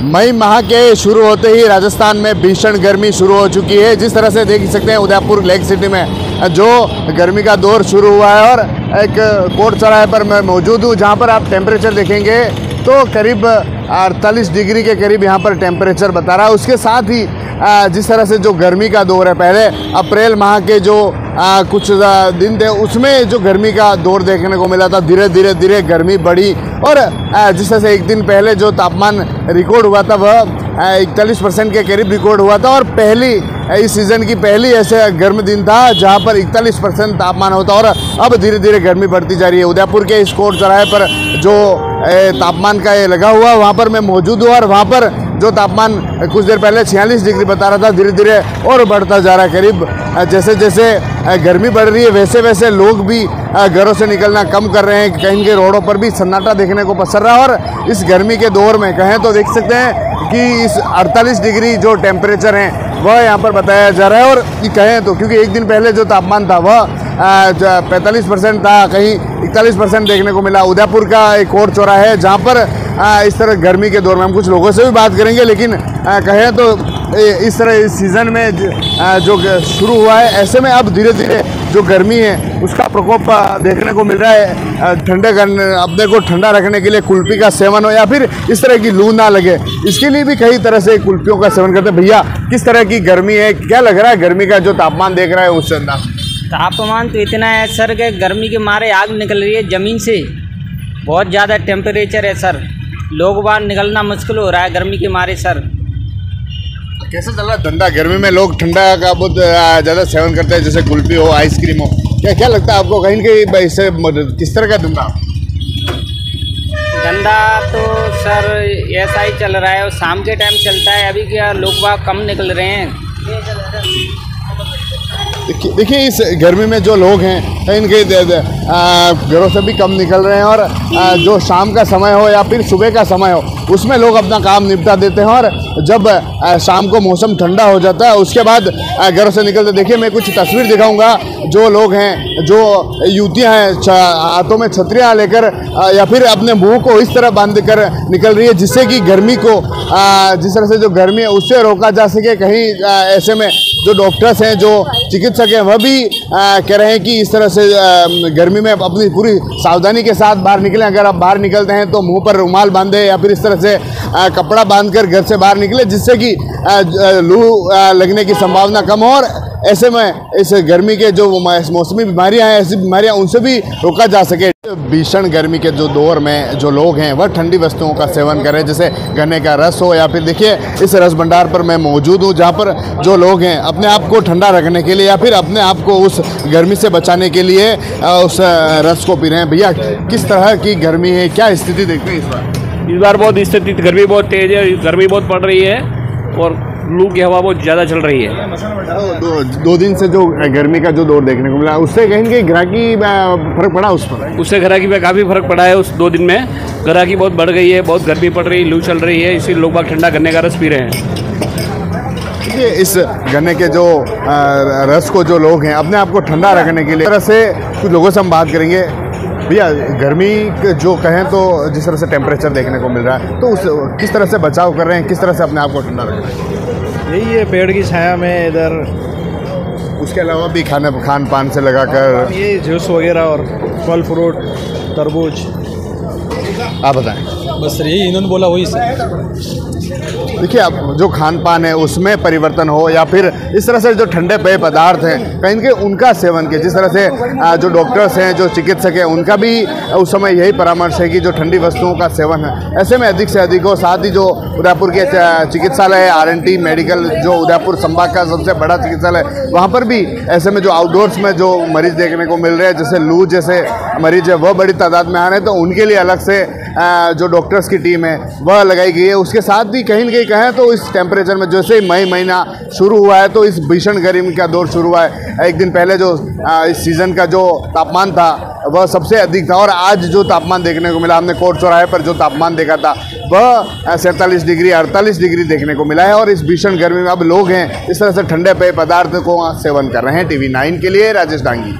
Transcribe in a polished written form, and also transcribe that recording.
मई माह के शुरू होते ही राजस्थान में भीषण गर्मी शुरू हो चुकी है। जिस तरह से देख सकते हैं उदयपुर लेक सिटी में जो गर्मी का दौर शुरू हुआ है और एक कोट चौराहे पर मैं मौजूद हूँ, जहाँ पर आप टेम्परेचर देखेंगे तो करीब 48 डिग्री के करीब यहाँ पर टेम्परेचर बता रहा है। उसके साथ ही जिस तरह से जो गर्मी का दौर है, पहले अप्रैल माह के जो कुछ दिन थे उसमें जो गर्मी का दौर देखने को मिला था, धीरे धीरे गर्मी बढ़ी और जिस तरह से एक दिन पहले जो तापमान रिकॉर्ड हुआ था वह 41% के करीब रिकॉर्ड हुआ था और इस सीज़न की पहली ऐसे गर्म दिन था जहां पर 41% तापमान होता और अब धीरे धीरे गर्मी बढ़ती जा रही है। उदयपुर के इस कोट चौराहे पर जो तापमान का ये लगा हुआ वहाँ पर मैं मौजूद हूँ और वहाँ पर जो तापमान कुछ देर पहले 46 डिग्री बता रहा था, धीरे धीरे और बढ़ता जा रहा है। करीब जैसे जैसे गर्मी बढ़ रही है वैसे वैसे लोग भी घरों से निकलना कम कर रहे हैं। कहीं के रोडों पर भी सन्नाटा देखने को पसर रहा है और इस गर्मी के दौर में कहें तो देख सकते हैं कि इस 48 डिग्री जो टेम्परेचर है वह यहाँ पर बताया जा रहा है। और कहें तो क्योंकि एक दिन पहले जो तापमान था वह 45% था, कहीं 41% देखने को मिला। उदयपुर का एक कोट चौराहा है जहाँ पर इस तरह गर्मी के दौर में हम कुछ लोगों से भी बात करेंगे, लेकिन कहें तो इस तरह इस सीज़न में जो शुरू हुआ है ऐसे में अब धीरे धीरे जो गर्मी है उसका प्रकोप देखने को मिल रहा है। ठंडे करने अपने को ठंडा रखने के लिए कुल्फी का सेवन हो या फिर इस तरह की लू ना लगे, इसके लिए भी कई तरह से कुल्फियों का सेवन करते हैं। भैया, किस तरह की गर्मी है, क्या लग रहा है गर्मी का जो तापमान देख रहा है उससे अंदाज? तापमान तो इतना है सर कि गर्मी के मारे आग निकल रही है ज़मीन से, बहुत ज़्यादा टेम्परेचर है सर, लोग बाहर निकलना मुश्किल हो रहा है गर्मी के मारे सर। कैसा चल रहा है धंधा? गर्मी में लोग ठंडा का बहुत ज़्यादा सेवन करते हैं, जैसे कुल्फी हो, आइसक्रीम हो, क्या लगता है आपको कहीं कहीं इससे किस तरह का धंधा? धंधा तो सर ऐसा ही चल रहा है और शाम के टाइम चलता है। अभी क्या लोग बाहर कम निकल रहे हैं। देखिए इस गर्मी में जो लोग हैं कहीं कहीं घरों से भी कम निकल रहे हैं और जो शाम का समय हो या फिर सुबह का समय हो उसमें लोग अपना काम निपटा देते हैं और जब शाम को मौसम ठंडा हो जाता है उसके बाद घरों से निकलते। देखिए मैं कुछ तस्वीर दिखाऊंगा, जो लोग हैं, जो युवतियां हैं हाथों में छतरियां लेकर या फिर अपने मुंह को इस तरह बांध कर निकल रही है जिससे कि गर्मी को जिस तरह से जो गर्मी है उससे रोका जा सके। कहीं ऐसे में जो डॉक्टर्स हैं, जो चिकित्सक हैं, वह भी कह रहे हैं कि इस तरह से गर्मी में अपनी पूरी सावधानी के साथ बाहर निकलें। अगर आप बाहर निकलते हैं तो मुंह पर रुमाल बांधे या फिर इस तरह से कपड़ा बांधकर घर से बाहर निकले जिससे कि लू लगने की संभावना कम हो और ऐसे में इस गर्मी के जो मौसमी बीमारियां हैं, ऐसी बीमारियां उनसे भी रोका जा सके। भीषण गर्मी के जो दौर में जो लोग हैं वह ठंडी वस्तुओं का सेवन करें, जैसे गन्ने का रस हो या फिर देखिए इस रस भंडार पर मैं मौजूद हूँ जहाँ पर जो लोग हैं अपने आप को ठंडा रखने के लिए या फिर अपने आप को उस गर्मी से बचाने के लिए उस रस को पी रहे हैं। भैया, किस तरह की गर्मी है, क्या स्थिति देखते हैं इस बार? इस बार बहुत स्थिति, गर्मी बहुत तेज़ है, गर्मी बहुत पड़ रही है और लू की हवा बहुत ज़्यादा चल रही है। दो दिन से जो गर्मी का जो दौर देखने को मिला उससे कहीं कि ग्राहकी फर्क पड़ा उस पर? उससे ग्राहकी में काफ़ी फर्क पड़ा है। उस 2 दिन में ग्राहकी बहुत बढ़ गई है, बहुत गर्मी पड़ रही है, लू चल रही है, इसीलिए लोग बाग ठंडा गन्ने का रस पी रहे हैं। ये इस गन्ने के जो रस को जो लोग हैं अपने आप को ठंडा रखने के लिए तरह से कुछ लोगों से हम बात करेंगे। भैया, गर्मी जो कहें तो जिस तरह से टेम्परेचर देखने को मिल रहा है तो उस किस तरह से बचाव कर रहे हैं, किस तरह से अपने आप को ठंडा रख रहे हैं? यही है पेड़ की छाया में इधर, उसके अलावा भी खान पान से लगाकर ये जूस वगैरह और फल फ्रूट, तरबूज। आप बताएं। बस यही इन्होंने बोला वही सर। देखिए अब जो खान पान है उसमें परिवर्तन हो या फिर इस तरह से जो ठंडे पेय पदार्थ हैं कहीं के उनका सेवन के, जिस तरह से जो डॉक्टर्स हैं, जो चिकित्सक हैं, उनका भी उस समय यही परामर्श है कि जो ठंडी वस्तुओं का सेवन है ऐसे में अधिक से अधिक हो। साथ ही जो उदयपुर के चिकित्सालय RNT मेडिकल, जो उदयपुर संभाग का सबसे बड़ा चिकित्सालय, वहाँ पर भी ऐसे में जो आउटडोर्स में जो मरीज देखने को मिल रहे हैं, जैसे लू जैसे मरीज है वह बड़ी तादाद में आ रहे हैं, तो उनके लिए अलग से जो डॉक्टर्स की टीम है वह लगाई गई है। उसके साथ भी कहीं न कहीं कहें तो इस टेम्परेचर में जैसे ही मई महीना शुरू हुआ है तो इस भीषण गर्मी का दौर शुरू हुआ है। एक दिन पहले जो इस सीज़न का जो तापमान था वह सबसे अधिक था और आज जो तापमान देखने को मिला, हमने कोट चौराहे पर जो तापमान देखा था वह 47 डिग्री 48 डिग्री देखने को मिला है। और इस भीषण गर्मी में अब लोग हैं इस तरह से ठंडे पेय पदार्थ को सेवन कर रहे हैं। TV9 के लिए राजेश डांगी।